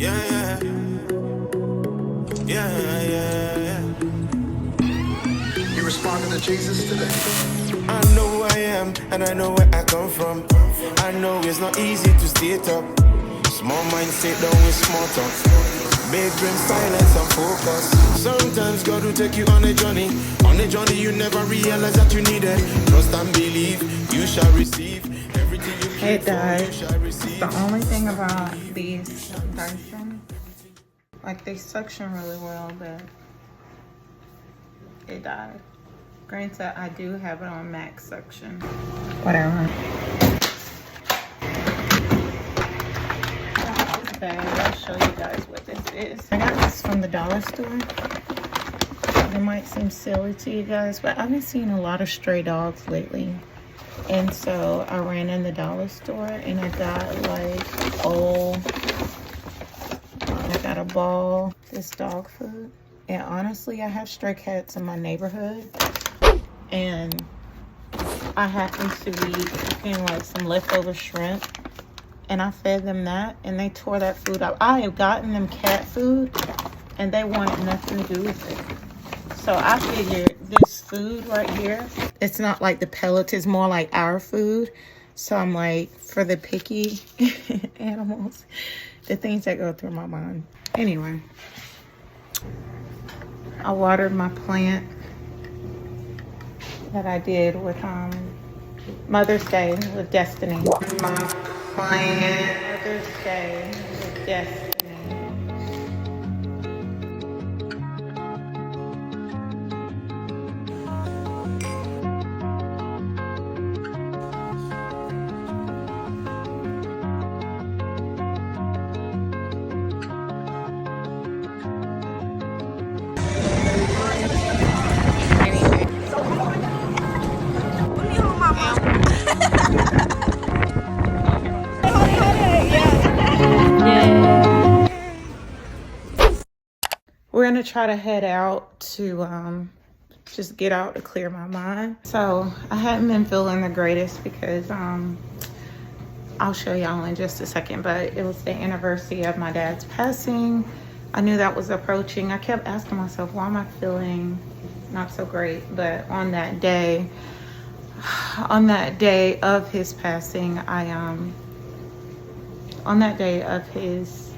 Yeah, yeah, yeah, yeah, yeah. You responding to Jesus today? I know who I am and I know where I come from. I know it's not easy to stay top. Small mind sit down with small talk. Big dream, silence and focus. Sometimes God will take you on a journey. On a journey you never realize that you need it. Trust and believe, you shall receive everything you Hey keep for, guys, you shall receive. the only thing about these Dyson, like they suction really well, but it died. Granted, I do have it on max suction. Whatever. This bag, I'll show you guys what this is. I got this from the dollar store. It might seem silly to you guys, but I've been seeing a lot of stray dogs lately. And so I ran in the dollar store and I got like I got a ball, this dog food. And honestly, I have stray cats in my neighborhood. And I happened to be cooking like some leftover shrimp. And I fed them that and they tore that food up. I have gotten them cat food and they wanted nothing to do with it. So I figured this food right here, it's not like the pellets, it's more like our food. So I'm like, for the picky animals, the things that go through my mind. Anyway, I watered my plant that I did with Mother's Day with Destiny. My plant, Mother's Day with Destiny. We're gonna try to head out to just get out to clear my mind. So I hadn't been feeling the greatest because I'll show y'all in just a second, but it was the anniversary of my dad's passing. I knew that was approaching. I kept asking myself, why am I feeling not so great? But on that day of his passing,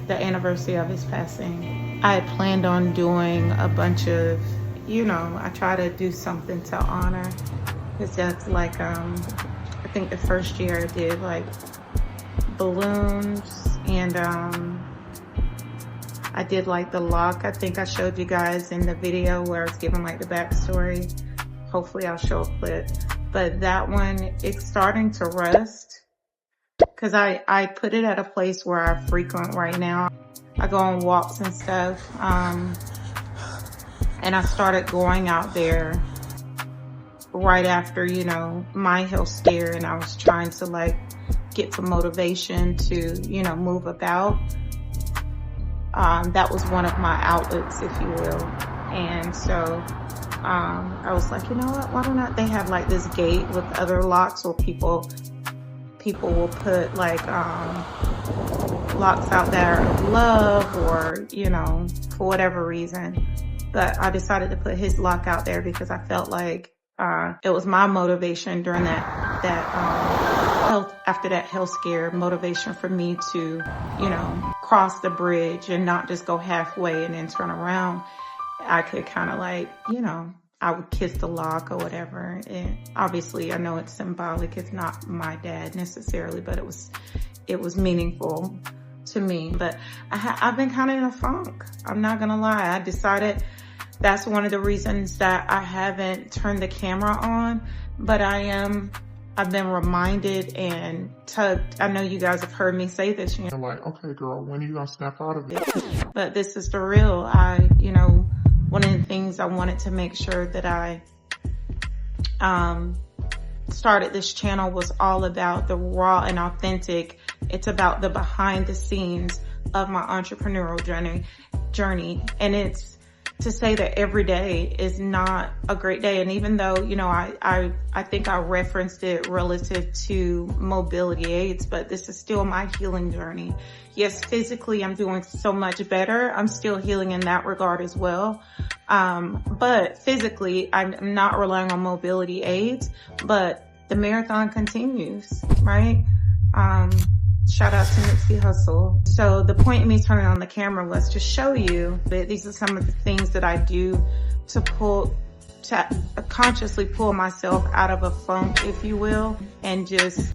the anniversary of his passing, I had planned on doing a bunch of, I try to do something to honor his death. Like, I think the first year I did like balloons and I did like the lock. I think I showed you guys in the video where I was giving like the backstory. Hopefully I'll show a clip. But that one, it's starting to rust because I put it at a place where I frequent right now. I go on walks and stuff. And I started going out there right after, my health scare, and I was trying to like get some motivation to, move about. That was one of my outlets, if you will. And so I was like, you know what, why don't they have like this gate with other locks where people will put like locks out there of love or, for whatever reason. But I decided to put his lock out there because I felt like it was my motivation during that after that health scare, motivation for me to, cross the bridge and not just go halfway and then turn around. I could kind of like, I would kiss the lock or whatever. And obviously I know it's symbolic. It's not my dad necessarily, but it was meaningful to me. But I've been kind of in a funk. I'm not gonna lie. I decided that's one of the reasons that I haven't turned the camera on, but I've been reminded and tugged. I know you guys have heard me say this. I'm like, okay, girl, when are you gonna snap out of it? But this is the real. One of the things I wanted to make sure that I started this channel was all about the raw and authentic. It's about the behind the scenes of my entrepreneurial journey. And to say that every day is not a great day. And even though, you know, I think I referenced it relative to mobility aids, but this is still my healing journey. Yes, physically I'm doing so much better. I'm still healing in that regard as well. But physically I'm not relying on mobility aids, but the marathon continues, right? Shout out to Nipsey Hussle. So the point of me turning on the camera was to show you that these are some of the things that I do to consciously pull myself out of a funk, if you will, and just,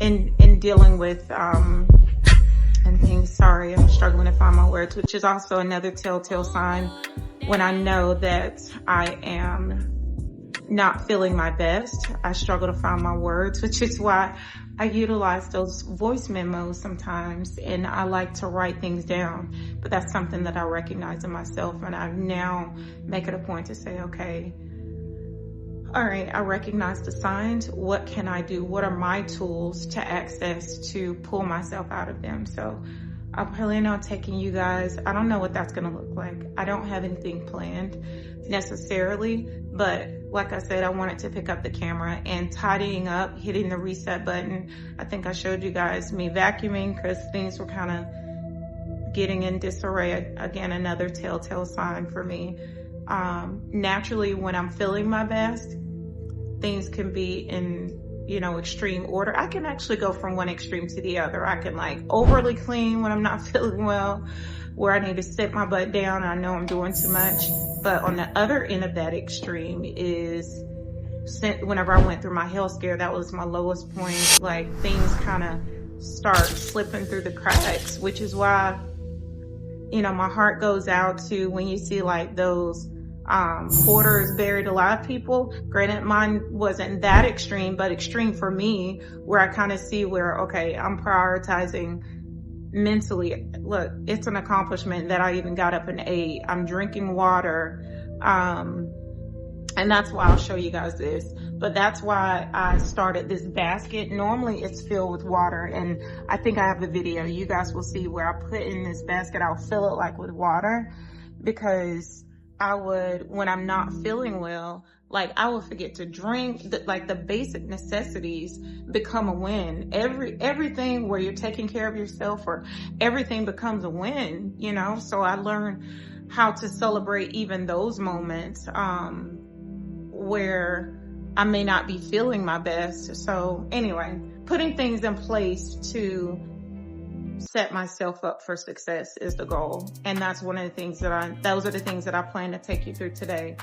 in dealing with, and things. Sorry, I'm struggling to find my words, which is also another telltale sign when I know that I am not feeling my best. I struggle to find my words, which is why I utilize those voice memos sometimes, and I like to write things down. But that's something that I recognize in myself, and I now make it a point to say, okay, all right, I recognize the signs. What can I do? What are my tools to access to pull myself out of them? So I plan on taking you guys. I don't know what that's going to look like. I don't have anything planned necessarily, but like I said, I wanted to pick up the camera and tidying up, hitting the reset button. I think I showed you guys me vacuuming because things were kind of getting in disarray. Again, another telltale sign for me. Naturally, when I'm feeling my best, things can be in, you know, extreme order. I can actually go from one extreme to the other. I can like overly clean when I'm not feeling well, where I need to sit my butt down and I know I'm doing too much. But on the other end of that extreme is whenever I went through my health scare, that was my lowest point. Like things kind of start slipping through the cracks, which is why, you know, my heart goes out to when you see like those hoarders, buried alive people. Granted, mine wasn't that extreme, but extreme for me, where I kind of see where, okay, I'm prioritizing mentally. Look, it's an accomplishment that I even got up and ate. I'm drinking water. And that's why I'll show you guys this. But that's why I started this basket. Normally it's filled with water, and I think I have the video. You guys will see where I put in this basket. I'll fill it like with water, because I would, when I'm not feeling well, like I would forget to drink. Like the basic necessities become a win. Everything where you're taking care of yourself, or everything becomes a win, you know? So I learned how to celebrate even those moments where I may not be feeling my best. So anyway, putting things in place to set myself up for success is the goal. And that's one of the things those are the things that I plan to take you through today.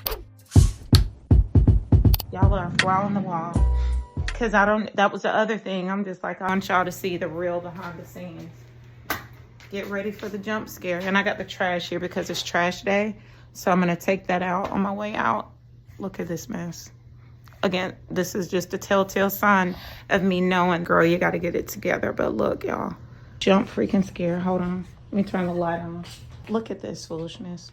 Y'all are a fly on the wall. Cause that was the other thing. I'm just like, I want y'all to see the real behind the scenes. Get ready for the jump scare. And I got the trash here because it's trash day. So I'm gonna take that out on my way out. Look at this mess. Again, this is just a telltale sign of me knowing, girl, you gotta get it together. But look, y'all. Jump freaking scare. Hold on. Let me turn the light on. Look at this foolishness.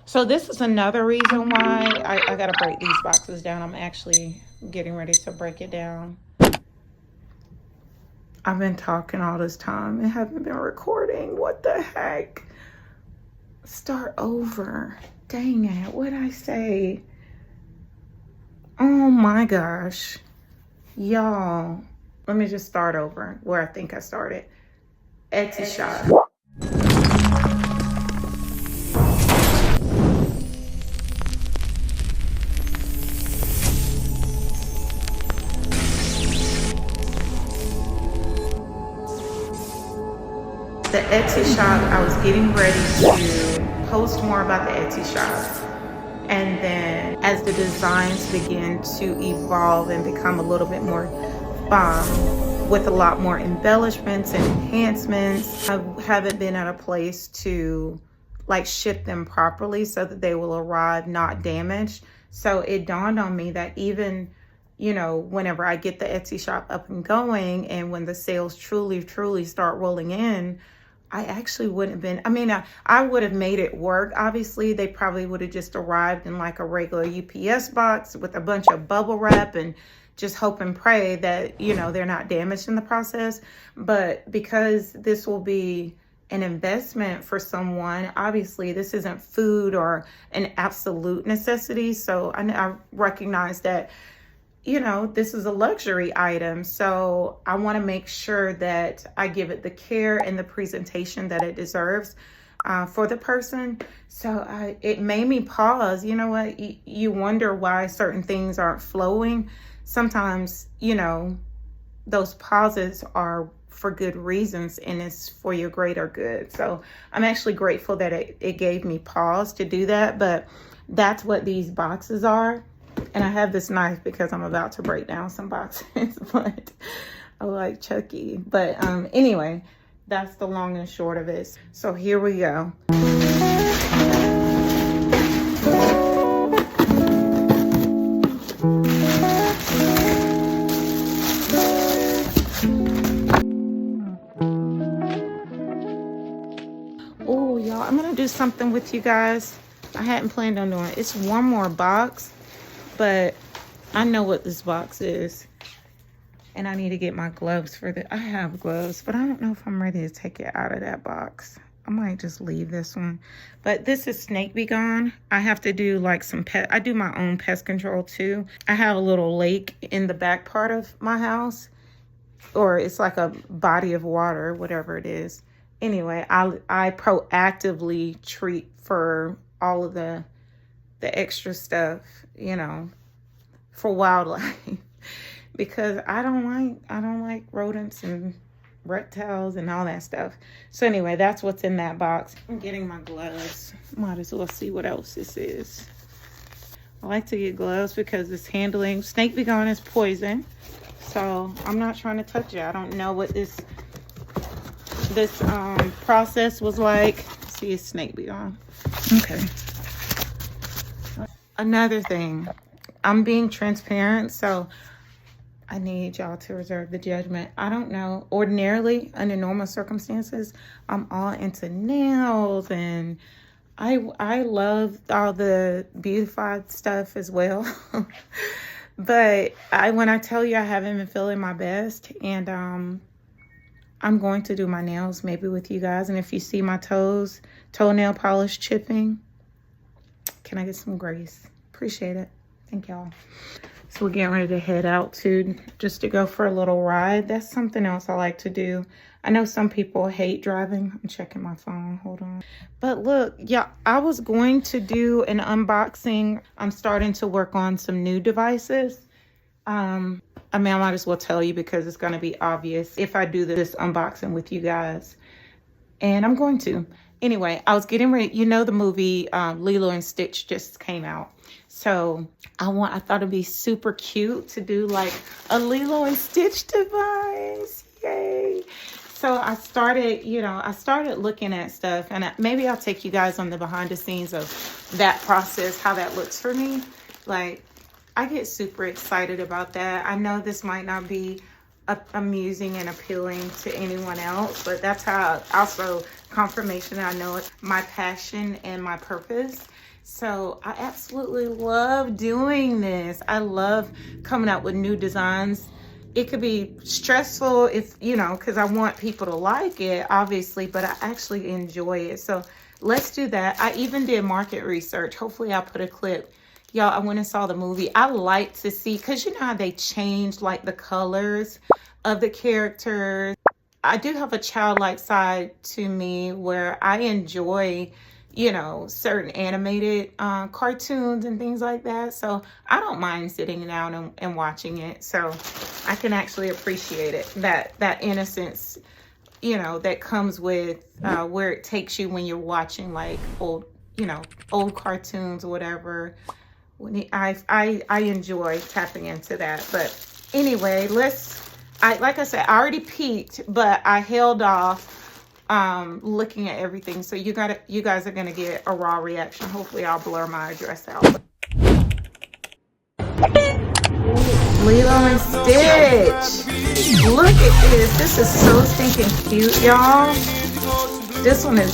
So this is another reason why I gotta break these boxes down. I'm actually getting ready to break it down. I've been talking all this time and haven't been recording. What the heck? Start over. Dang it. What'd I say? Oh my gosh. Y'all. Let me just start over where I think I started. Etsy shop. The Etsy shop, I was getting ready to post more about the Etsy shop. And then as the designs begin to evolve and become a little bit more with a lot more embellishments and enhancements, I haven't been at a place to like ship them properly so that they will arrive not damaged. So it dawned on me that even, you know, whenever I get the Etsy shop up and going, and when the sales truly start rolling in, I actually wouldn't have been, I mean, I would have made it work. Obviously, they probably would have just arrived in like a regular UPS box with a bunch of bubble wrap and just hope and pray that, you know, they're not damaged in the process. But because this will be, an investment for someone. Obviously, this isn't food or an absolute necessity. So I recognize that, you know, this is a luxury item. So I want to make sure that I give it the care and the presentation that it deserves for the person. So it made me pause. You know what? You wonder why certain things aren't flowing. Sometimes, you know, those pauses are for good reasons, and it's for your greater good. So I'm actually grateful that it gave me pause to do that. But that's what these boxes are. And I have this knife because I'm about to break down some boxes, but I like Chucky. But anyway, that's the long and short of it. So here we go. Oh, y'all, I'm gonna do something with you guys I hadn't planned on doing. It's one more box, but I know what this box is. And I need to get my gloves for I have gloves, but I don't know if I'm ready to take it out of that box. I might just leave this one. But this is Snake Be Gone. I have to do like I do my own pest control too. I have a little lake in the back part of my house, or it's like a body of water, whatever it is. Anyway, I proactively treat for all of the extra stuff, you know, for wildlife. Because I don't like rodents and reptiles and all that stuff. So anyway, that's what's in that box. I'm getting my gloves. Might as well see what else this is. I like to get gloves because it's handling. Snake Be Gone is poison. So I'm not trying to touch it. I don't know what this process was like. See, it's Snake Be Gone. Okay. Another thing, I'm being transparent, so I need y'all to reserve the judgment. I don't know. Ordinarily, under normal circumstances, I'm all into nails, and I love all the beautified stuff as well. But when I tell you I haven't been feeling my best, and I'm going to do my nails maybe with you guys. And if you see my toenail polish chipping, can I get some grace? Appreciate it. Thank y'all. So we're getting ready to head out just to go for a little ride. That's something else I like to do. I know some people hate driving. I'm checking my phone. Hold on. But look, yeah, I was going to do an unboxing. I'm starting to work on some new devices. I mean, I might as well tell you because it's going to be obvious if I do this unboxing with you guys. And I'm going to. Anyway, I was getting ready. You know, the movie Lilo and Stitch just came out. So I thought it'd be super cute to do like a Lilo and Stitch device. Yay. So I started looking at stuff, and maybe I'll take you guys on the behind the scenes of that process, how that looks for me. Like, I get super excited about that. I know this might not be amusing and appealing to anyone else, but that's how also confirmation I know it's my passion and my purpose. So I absolutely love doing this. I love coming out with new designs. It could be stressful if, you know, because I want people to like it, obviously, but I actually enjoy it. So let's do that. I even did market research. Hopefully I'll put a clip. Y'all, I went and saw the movie. I like to see, because you know how they change like the colors of the characters. I do have a childlike side to me where I enjoy, you know, certain animated cartoons and things like that. So I don't mind sitting down and watching it. So I can actually appreciate it. That innocence, you know, that comes with where it takes you when you're watching like old cartoons or whatever. I enjoy tapping into that. But anyway, like I said, I already peeked, but I held off looking at everything. So you guys are gonna get a raw reaction. Hopefully I'll blur my address out. Lilo and Stitch. Look at this. This is so stinking cute, y'all. This one is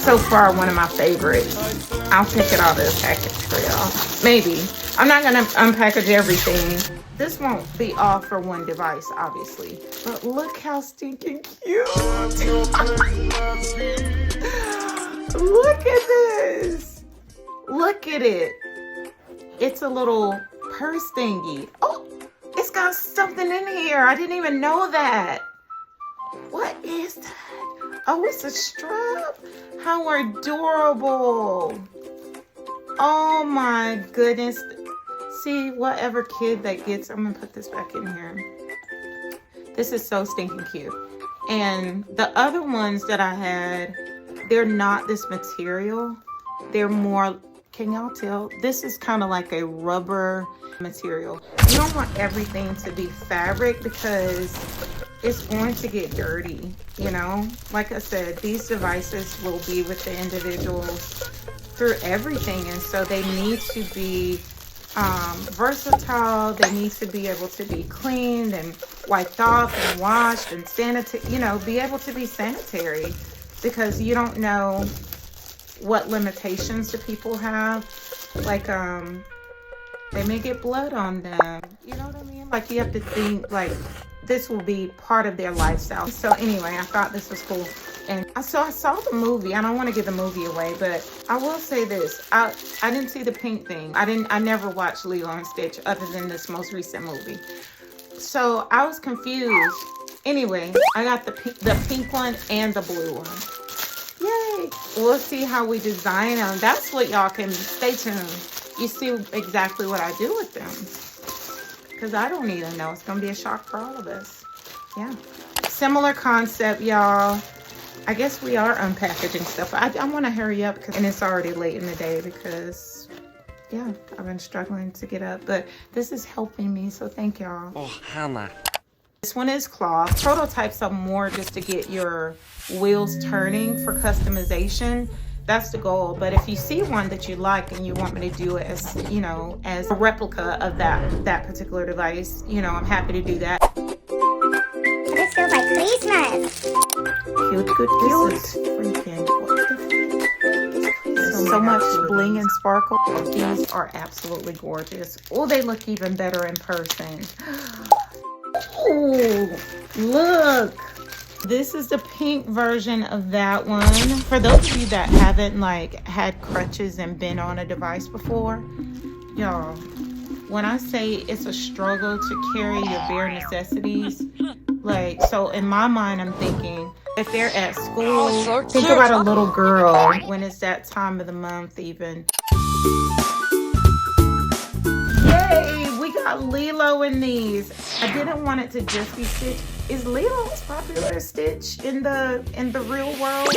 so far one of my favorites. I'll take it out of the package for y'all. Maybe. I'm not gonna unpackage everything. This won't be all for one device, obviously. But look how stinking cute. Look at this. Look at it. It's a little purse thingy. Oh, it's got something in here. I didn't even know that. What is that? Oh, it's a strap. How adorable. Oh my goodness. See, whatever kid that gets, I'm gonna put this back in here. This is so stinking cute. And the other ones that I had, they're not this material. They're more, can y'all tell? This is kind of like a rubber material. You don't want everything to be fabric because it's going to get dirty, you know? Like I said, these devices will be with the individuals through everything, and so they need to be versatile. They need to be able to be cleaned and wiped off and washed and sanitary, you know, be able to be sanitary, because you don't know what limitations the people have. Like they may get blood on them, you know what I mean? Like you have to think like this will be part of their lifestyle. So anyway, I thought this was cool. And so I saw the movie. I don't want to give the movie away, but I will say this. I didn't see the pink thing. I never watched Lilo and Stitch other than this most recent movie. So I was confused. Anyway, I got the pink one and the blue one. Yay. We'll see how we design them. That's what y'all can, stay tuned. You see exactly what I do with them. Because I don't even know. It's going to be a shock for all of us. Yeah. Similar concept, y'all. I guess we are unpackaging stuff. I want to hurry up, and it's already late in the day because, yeah, I've been struggling to get up. But this is helping me, so thank y'all. Oh, Hannah. This one is cloth. Prototypes are more just to get your wheels turning for customization. That's the goal. But if you see one that you like and you want me to do it as, you know, as a replica of that particular device, you know, I'm happy to do that. This feels like Christmas. Cute. This is freaking, what the freak? So much bling and sparkle. These are absolutely gorgeous. Oh, they look even better in person. Oh, look. This is the pink version of that one. For those of you that haven't like had crutches and been on a device before, y'all, when I say it's a struggle to carry your bare necessities, like, so in my mind, I'm thinking, if they're at school, think about a little girl when it's that time of the month even. Yay, we got Lilo in these. I didn't want it to just be Stitch. Is Lilo as popular as Stitch in the real world?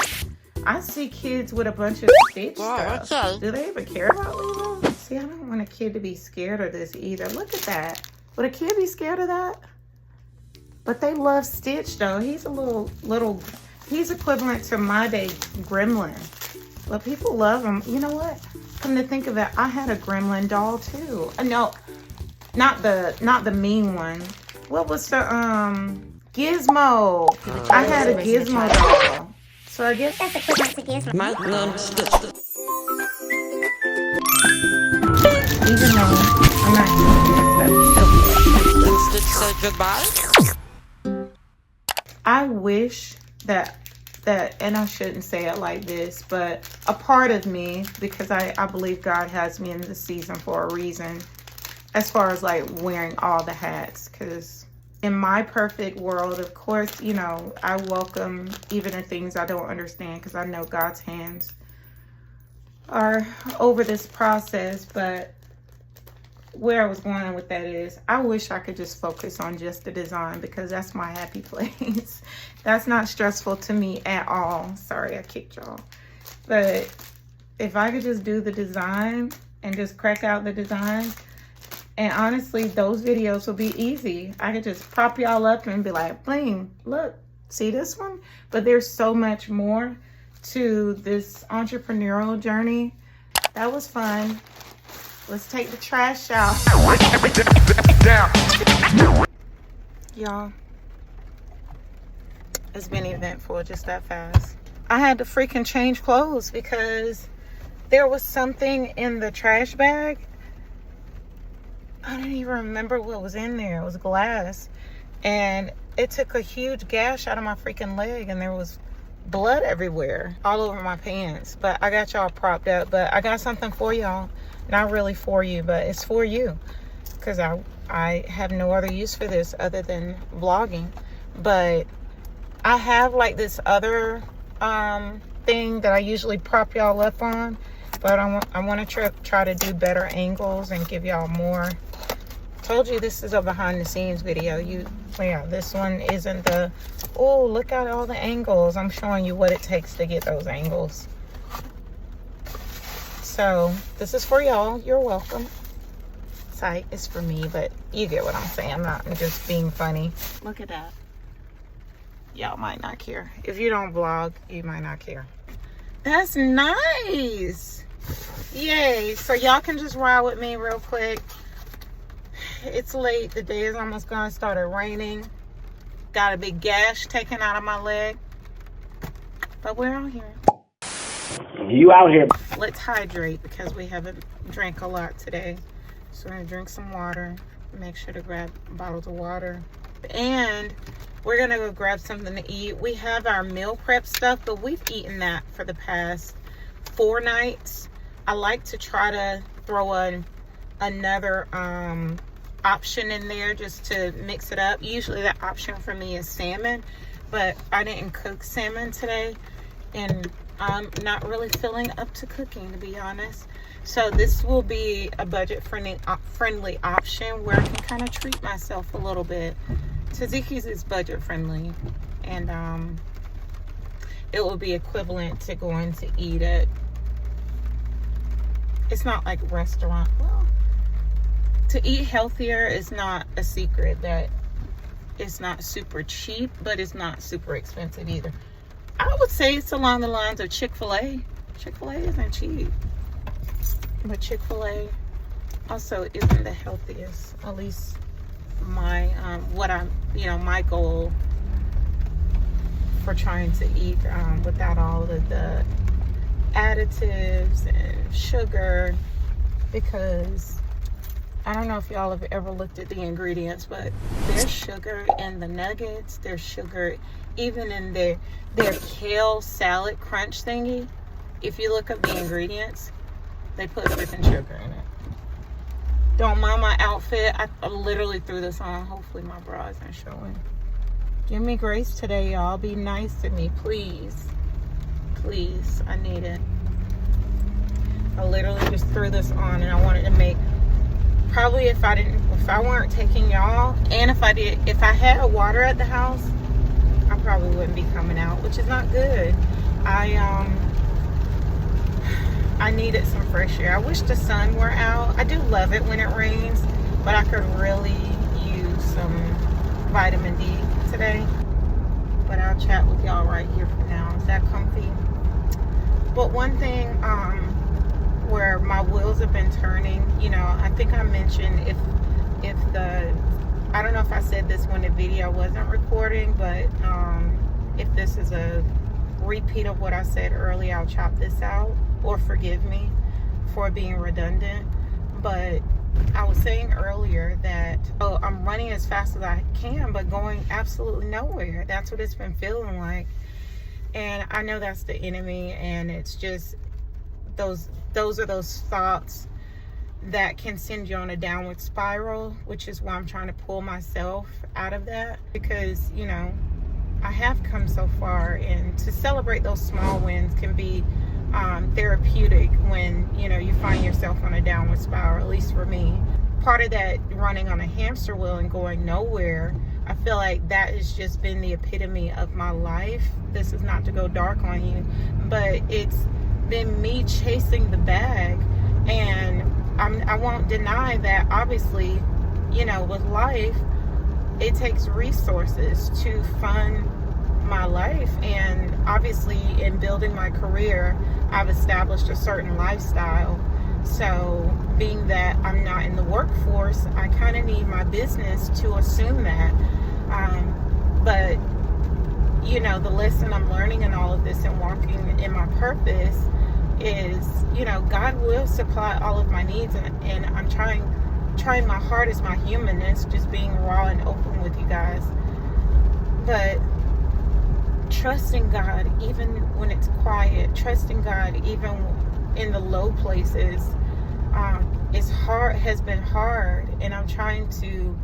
I see kids with a bunch of Stitch stuff. Do they even care about Lilo? See, I don't want a kid to be scared of this either. Look at that. Would a kid be scared of that? But they love Stitch though. He's a little, he's equivalent to my day Gremlin. But people love him. You know what? Come to think of it, I had a Gremlin doll too. No, not the mean one. What was the Gizmo? I had a Gizmo doll. So I guess That's equivalent to Gizmo. even though I'm not Stitch said goodbye. I wish that, and I shouldn't say it like this, but a part of me, because I believe God has me in this season for a reason, as far as like wearing all the hats, because in my perfect world, of course, you know, I welcome even the things I don't understand, because I know God's hands are over this process. But where I was going with that is, I wish I could just focus on just the design, because that's my happy place. That's not stressful to me at all. Sorry, I kicked y'all. But if I could just do the design and just crack out the design, and honestly, those videos will be easy. I could just prop y'all up and be like, bling, look, see this one? But there's so much more to this entrepreneurial journey. That was fun. Let's take the trash out. Y'all, it's been eventful just that fast. I had to freaking change clothes because there was something in the trash bag I don't even remember what was in there. It was glass. And it took a huge gash out of my freaking leg, and there was blood everywhere, all over my pants. But I got y'all propped up. But I got something for y'all. Not really for you, but it's for you. Because I have no other use for this other than vlogging. But I have like this other thing that I usually prop y'all up on. But I want to try to do better angles and give y'all more. Told you this is a behind the scenes video. Yeah, this one isn't the, oh, look at all the angles. I'm showing you what it takes to get those angles. So this is for y'all. You're welcome. Sorry, it's for me, but you get what I'm saying. I'm just being funny. Look at that. Y'all might not care. If you don't vlog, you might not care. That's nice. Yay. So y'all can just ride with me real quick. It's late. The day is almost gone. It started raining. Got a big gash taken out of my leg. But we're out here. You out here. Let's hydrate because we haven't drank a lot today. So we're going to drink some water. Make sure to grab bottles of water. And we're going to go grab something to eat. We have our meal prep stuff, but we've eaten that for the past 4 nights. I like to try to throw another option in there just to mix it up. Usually the option for me is salmon, but I didn't cook salmon today, and I'm not really feeling up to cooking, to be honest. So this will be a budget friendly option where I can kind of treat myself a little bit. Tzatziki's is budget friendly, and it will be equivalent to going to eat at, it's not like a restaurant. Well, to eat healthier is not a secret that it's not super cheap, but it's not super expensive either. I would say it's along the lines of Chick-fil-A. Chick-fil-A isn't cheap, but Chick-fil-A also isn't the healthiest. At least my my goal for trying to eat without all of the additives and sugar, because I don't know if y'all have ever looked at the ingredients, but there's sugar in the nuggets. There's sugar even in their kale salad crunch thingy. If you look up the ingredients, they put freaking sugar in it. Don't mind my outfit. I literally threw this on. Hopefully my bra isn't showing. Give me grace today, y'all. Be nice to me, please. Please, I need it. I literally just threw this on, and I wanted to make, probably if I weren't taking y'all, and if I had water at the house, I probably wouldn't be coming out, which is not good. I needed some fresh air. I wish the sun were out. I do love it when it rains, but I could really use some vitamin D today. But I'll chat with y'all right here for now. Is that comfy? But one thing, where my wheels have been turning, you know, I think I mentioned I don't know if I said this when the video wasn't recording, but if this is a repeat of what I said earlier, I'll chop this out, or forgive me for being redundant. But I was saying earlier that, I'm running as fast as I can, but going absolutely nowhere. That's what it's been feeling like. And I know that's the enemy, and it's just those are those thoughts that can send you on a downward spiral, which is why I'm trying to pull myself out of that, because, you know, I have come so far, and to celebrate those small wins can be therapeutic when, you know, you find yourself on a downward spiral. At least for me, part of that running on a hamster wheel and going nowhere, I feel like that has just been the epitome of my life. This is not to go dark on you, but it's been me chasing the bag. And I won't deny that, obviously, you know, with life, it takes resources to fund my life. And obviously in building my career, I've established a certain lifestyle. So being that I'm not in the workforce, I kind of need my business to assume that. But, you know, the lesson I'm learning in all of this and walking in my purpose is, you know, God will supply all of my needs, and I'm trying trying my hardest, my humanness, just being raw and open with you guys. But trusting God even when it's quiet, trusting God even in the low places, it's hard, has been hard, and I'm trying to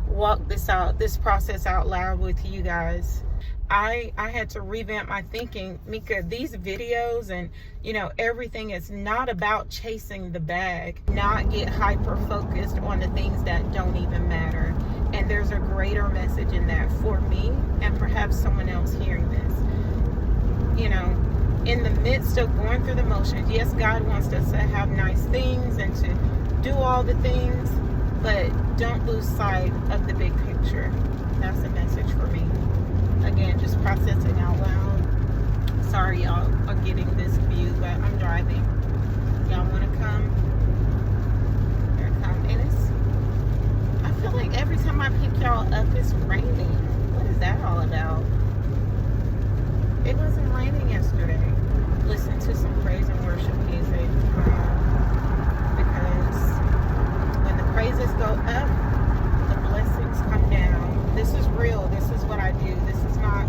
walk this process out loud with you guys. I had to revamp my thinking, Mika. These videos and everything is not about chasing the bag, not get hyper focused on the things that don't even matter. And there's a greater message in that for me and perhaps someone else hearing this. In the midst of going through the motions, yes, God wants us to have nice things and to do all the things, but don't lose sight of the big picture. That's the message for me. Again, just processing out loud. Sorry y'all are getting this view, but I'm driving. Y'all want to come? Here it comes. And I feel like every time I pick y'all up, it's raining. What is that all about? It wasn't raining yesterday. Listen to some praise and worship music, because when the praises go up, the blessings come down. This is real. This is what I do. This is not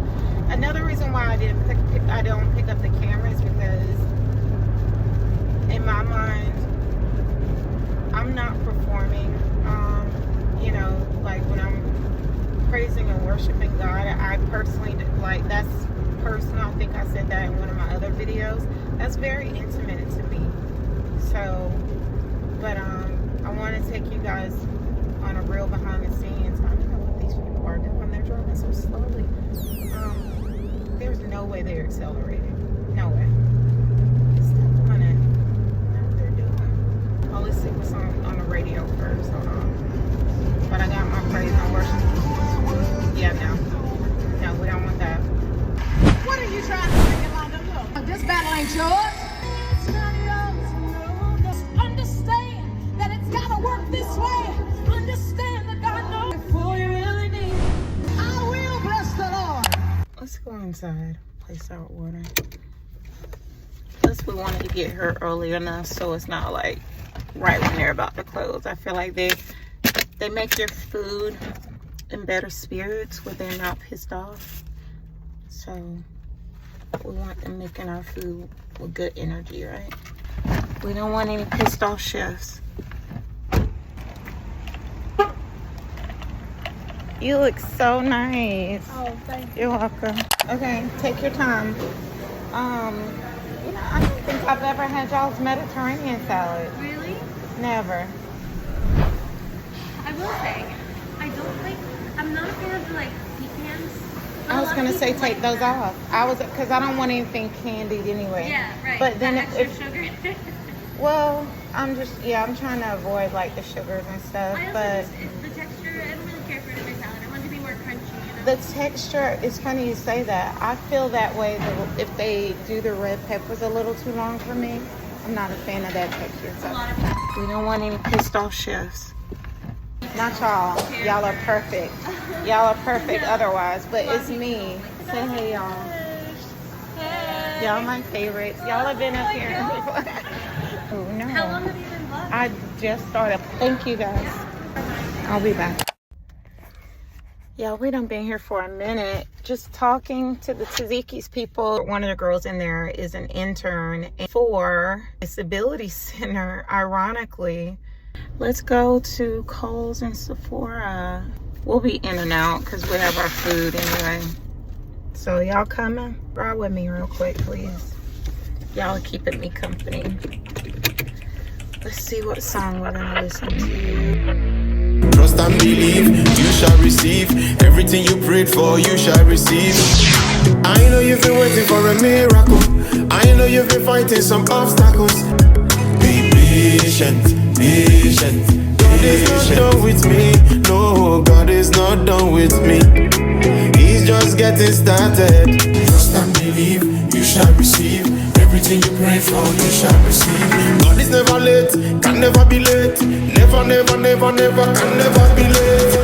another reason why I don't pick up the cameras, because in my mind, I'm not performing. Like when I'm praising and worshiping God, I personally like that's personal. I think I said that in one of my other videos. That's very intimate to me. So, but I want to take you guys on a real behind the scenes. I don't know what these people are doing. They're driving so slowly. There's no way they're accelerating. No way. Stop doing it. I know what they're doing. Oh, let's see what's on the radio first. Hold on. But I got my praise and worship. Yeah, no, we don't want that. What are you trying to bring Yolanda? Look, this battle ain't yours. It's not yours. Just understand that it's gotta work this way. Understand that God knows before you really need. I will bless the Lord. Let's go inside. Place our order. Plus, we wanted to get her early enough so it's not like right when they're about to close. I feel like they make your food in better spirits when they're not pissed off. So we want them making our food with good energy, right? We don't want any pissed off chefs. You look so nice. Oh, thank you. You're welcome. Okay, take your time. I don't think I've ever had y'all's Mediterranean salad. Really? Never. I will say, I'm not a fan of the pecans. I was gonna say take those off. Because I don't want anything candied anyway. Yeah, right. But then that extra sugar. well, I'm trying to avoid like the sugars and stuff. But the texture, I don't really care for it in my salad. I want it to be more crunchy. the texture, it's funny you say that. I feel that way if they do the red peppers a little too long for me. I'm not a fan of that texture. So. We don't want any pissed off chefs. Not y'all. Y'all are perfect. Y'all are perfect otherwise, but it's me. Say hey, y'all. Hey. Y'all my favorites. Y'all have been up here before. Oh, no. How long have you been vlogging? I just started. Thank you, guys. I'll be back. Yeah, we done been here for a minute, just talking to the Taziki's people. One of the girls in there is an intern for a disability center, ironically. Let's go to Kohl's and Sephora. We'll be in and out because we have our food anyway. So y'all coming? Ride with me real quick, please. Y'all are keeping me company. Let's see what song we're gonna listen to. Trust and believe, you shall receive everything you prayed for, you shall receive. I know you've been waiting for a miracle. I know you've been fighting some obstacles. Be patient, patient. God is not done with me. No, God is not done with me. He's just getting started. Trust and believe, you shall receive everything you pray for, you shall receive. God is never late, can never be late. Never, never, never, never, can never be late.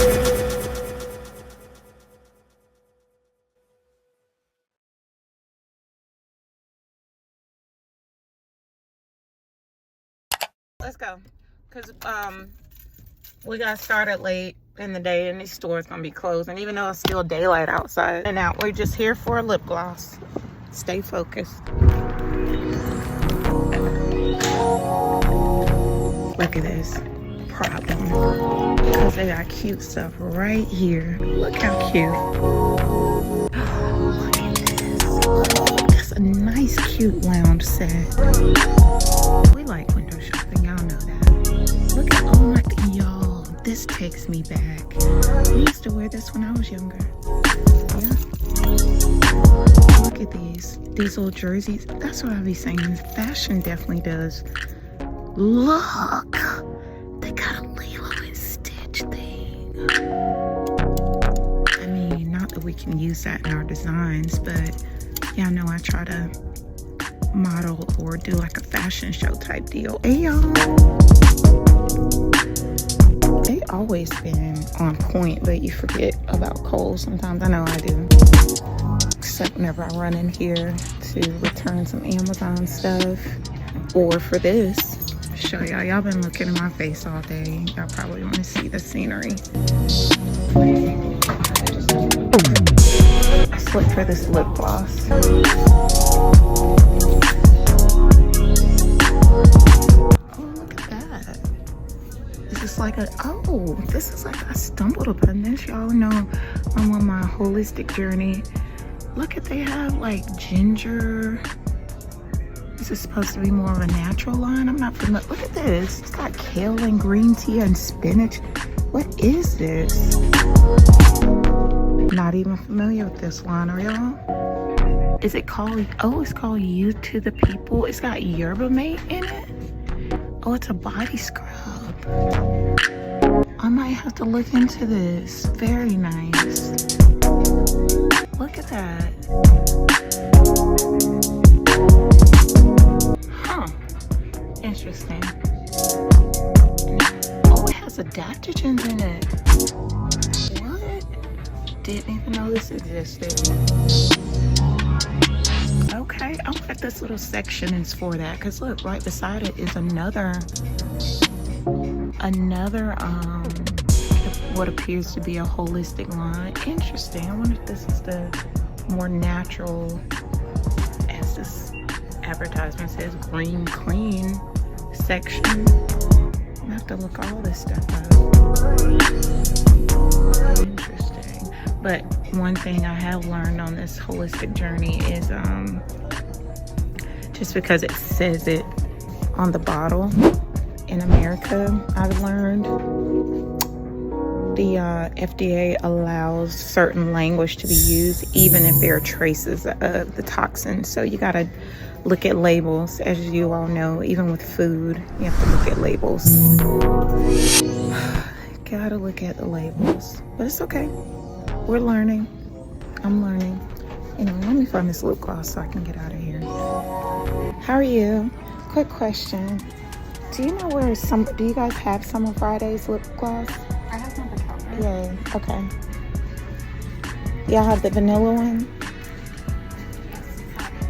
Let's go. Because We got started late in the day and these stores gonna be closed. And even though it's still daylight outside and out, we're just here for a lip gloss. Stay focused. Look at this problem. Because they got cute stuff right here. Look how cute. Look at this. That's a nice, cute lounge set. We like window shopping, y'all know that. Look at, oh my, y'all, this takes me back. We used to wear this when I was younger. Yeah. Look at these little jerseys. That's what I be saying. Fashion definitely does. Look, they got a Lilo and Stitch thing. I mean, not that we can use that in our designs, but y'all know I try to model or do like a fashion show type deal. Hey y'all, they always been on point, but you forget about Kohl's sometimes. I know I do, except whenever I run in here to return some Amazon stuff, or for this. Show y'all been looking in my face all day. Y'all probably want to see the scenery. I slipped for this lip gloss. Oh, look at that. This is like I stumbled upon this. Y'all know I'm on my holistic journey. Look at, they have like ginger. This is supposed to be more of a natural line. I'm not familiar. Look at this. It's got kale and green tea and spinach. What is this? Not even familiar with this line, are y'all? Is it called, oh, it's called You to the People. It's got yerba mate in it. Oh, it's a body scrub. I might have to look into this. Very nice. Look at that. Interesting. Oh, it has adaptogens in it. What? Didn't even know this existed. Okay, I wonder if this little section is for that. Because look, right beside it is another what appears to be a holistic line. Interesting. I wonder if this is the more natural, as this advertisement says, green clean section. I have to look all this stuff up. Interesting. But one thing I have learned on this holistic journey is just because it says it on the bottle in America, I've learned the FDA allows certain language to be used even if there are traces of the toxin. So you gotta look at labels. As you all know, even with food, you have to look at labels. Gotta look at the labels. But it's okay. We're learning. I'm learning. Anyway, let me find this lip gloss so I can get out of here. How are you? Quick question. Do you know where do you guys have Summer Fridays lip gloss? I have some of the Yay, okay. Y'all have the vanilla one?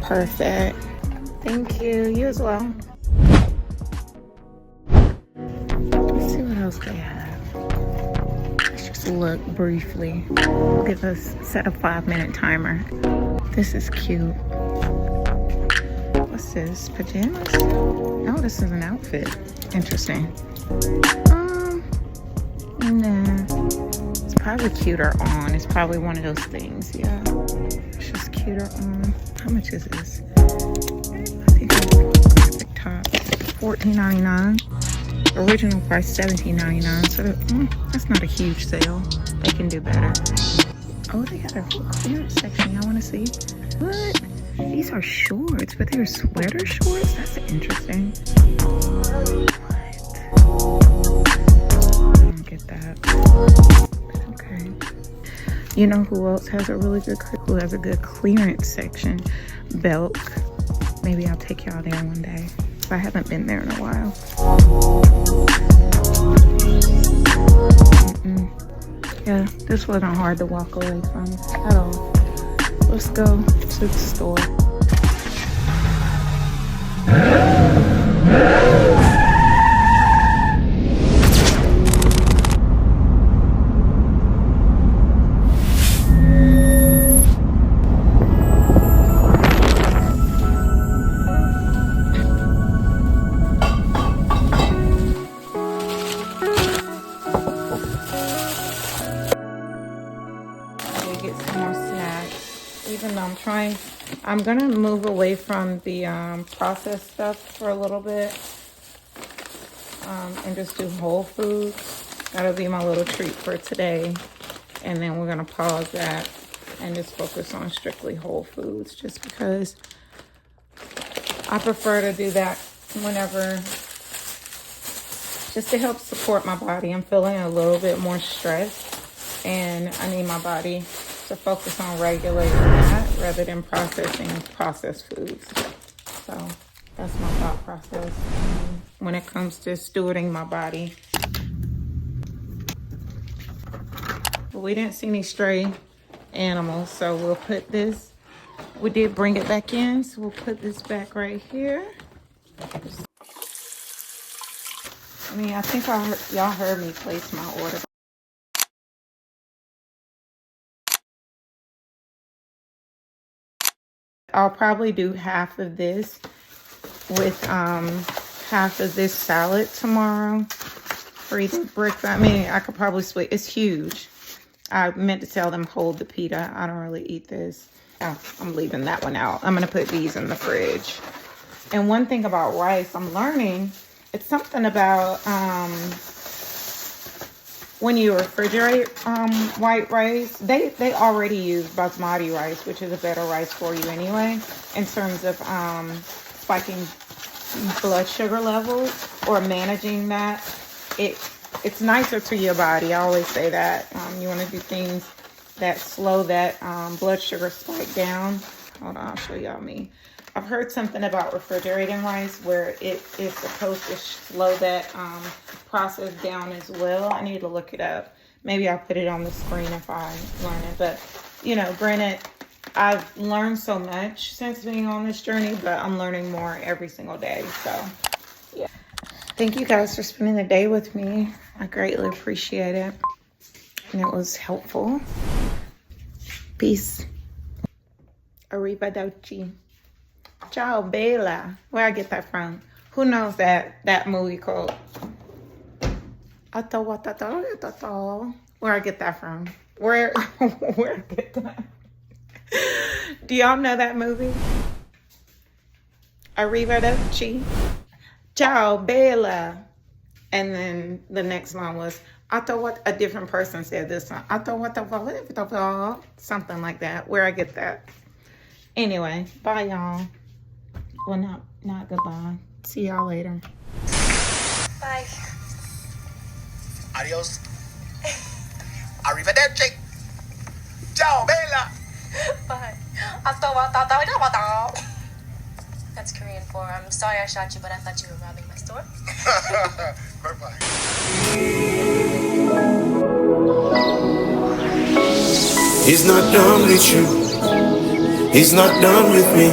Perfect. Thank you. You as well. Let's see what else they have. Let's just look briefly. Give us set a 5-minute timer. This is cute. What's this? Pajamas? Oh, this is an outfit. Interesting. Nah. It's probably cuter on. It's probably one of those things. Yeah. It's just cuter on. How much is this? I think it's a graphic top. $14.99. Original price $17.99. So that's not a huge sale. They can do better. Oh, they got a whole clearance section. Y'all want to see? What? These are shorts, but they're sweater shorts? That's interesting. What? I don't get that. Okay. You know who else has a really good, clearance section? Belk. Maybe I'll take y'all there one day. I haven't been there in a while. Yeah, this wasn't hard to walk away from at all. Let's go to the store. I'm gonna move away from the processed stuff for a little bit and just do whole foods. That'll be my little treat for today. And then we're gonna pause that and just focus on strictly whole foods, just because I prefer to do that whenever, just to help support my body. I'm feeling a little bit more stressed and I need my body to focus on regulating that rather than processing processed foods. So that's my thought process when it comes to stewarding my body. But we didn't see any stray animals, so we'll put this, we did bring it back in, so we'll put this back right here. I mean, I think y'all heard me place my order. I'll probably do half of this with half of this salad tomorrow for either breakfast. I mean, I could probably switch. It's huge. I meant to tell them hold the pita. I don't really eat this. Oh, I'm leaving that one out. I'm gonna put these in the fridge. And one thing about rice, I'm learning, it's something about when you refrigerate white rice, they already use basmati rice, which is a better rice for you anyway, in terms of spiking blood sugar levels or managing that. It's nicer to your body. I always say that. You want to do things that slow that blood sugar spike down. Hold on, I'll show y'all me. I've heard something about refrigerating rice where it is supposed to slow that process down as well. I need to look it up. Maybe I'll put it on the screen if I learn it. But, you know, granted, I've learned so much since being on this journey, but I'm learning more every single day. So, yeah. Thank you guys for spending the day with me. I greatly appreciate it. And it was helpful. Peace. Arrivederci. Ciao, Bella. Where I get that from? Who knows that movie called Where I get that from? Where I get that? Do y'all know that movie? Arrivederci. Ciao, Bella. And then the next line was, a different person said this one. Something like that. Where I get that. Anyway, bye y'all. Well, not goodbye. See y'all later. Bye. Adios. Arrivederci. Ciao, Bella. Bye. That's Korean for I'm sorry I shot you, but I thought you were robbing my store. Bye-bye. He's not done with you. He's not done with me.